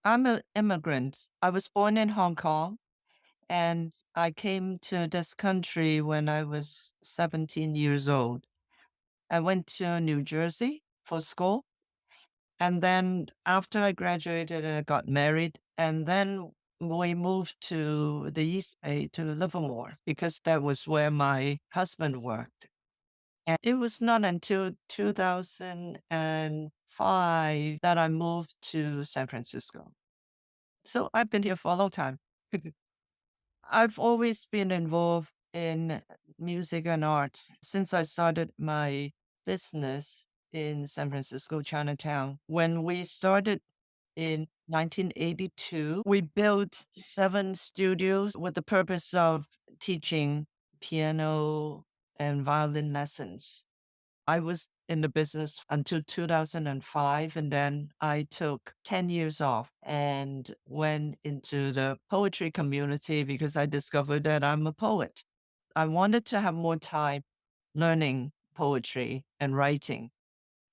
I'm an immigrant. I was born in Hong Kong and I came to this country when I was 17 years old. I went to New Jersey for school. And then after I graduated, I got married. And then we moved to the East Bay to Livermore because that was where my husband worked. And it was not until 2005 that I moved to San Francisco. So I've been here for a long time. I've always been involved in music and art since I started my business in San Francisco, Chinatown. When we started in 1982, we built 7 studios with the purpose of teaching piano and violin lessons. I was in the business until 2005, and then I took 10 years off and went into the poetry community because I discovered that I'm a poet. I wanted to have more time learning poetry and writing,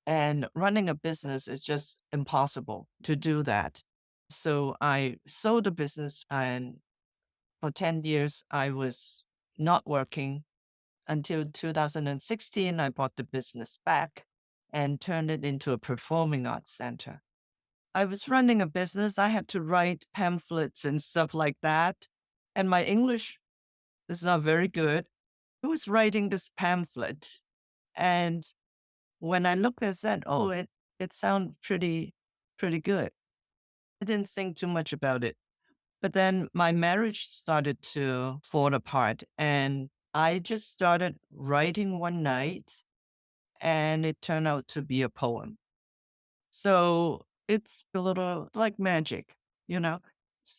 and running a business is just impossible to do that. So I sold the business, and for 10 years, I was not working until 2016, I bought the business back and turned it into a performing arts center. I was running a business. I had to write pamphlets and stuff like that. And my English is not very good. I was writing this pamphlet. And when I looked at it, oh, it sounded pretty good. I didn't think too much about it. But then my marriage started to fall apart, and I just started writing one night, and it turned out to be a poem. So it's a little like magic, you know?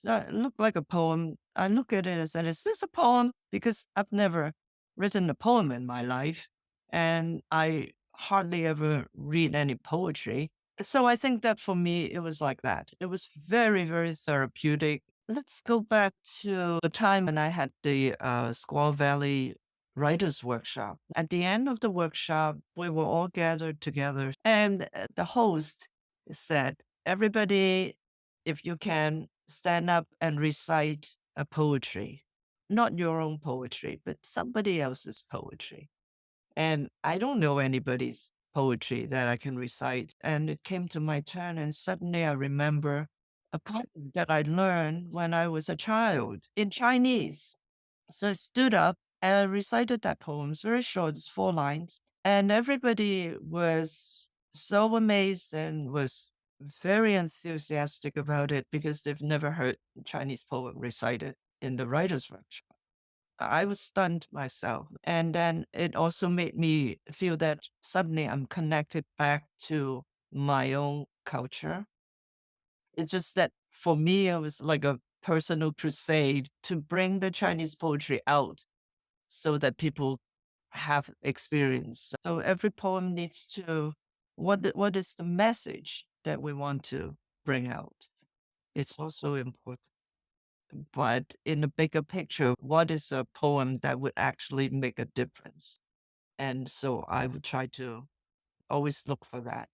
It looked like a poem. I look at it and said, is this a poem? Because I've never written a poem in my life, and I hardly ever read any poetry. So I think that for me, it was like that. It was very, very therapeutic. Let's go back to the time when I had the Squaw Valley Writers Workshop. At the end of the workshop, we were all gathered together, and the host said, everybody, if you can, stand up and recite a poetry, not your own poetry, but somebody else's poetry. And I don't know anybody's poetry that I can recite. And it came to my turn, and suddenly I remember a poem that I learned when I was a child in Chinese. So I stood up and I recited that poem. It's very short, it's 4 lines. And everybody was so amazed and was very enthusiastic about it because they've never heard Chinese poem recited in the writer's workshop. I was stunned myself. And then it also made me feel that suddenly I'm connected back to my own culture. It's just that for me, it was like a personal crusade to bring the Chinese poetry out so that people have experience. So every poem needs to, what is the message that we want to bring out? It's also important. But in the bigger picture, what is a poem that would actually make a difference? And so I would try to always look for that.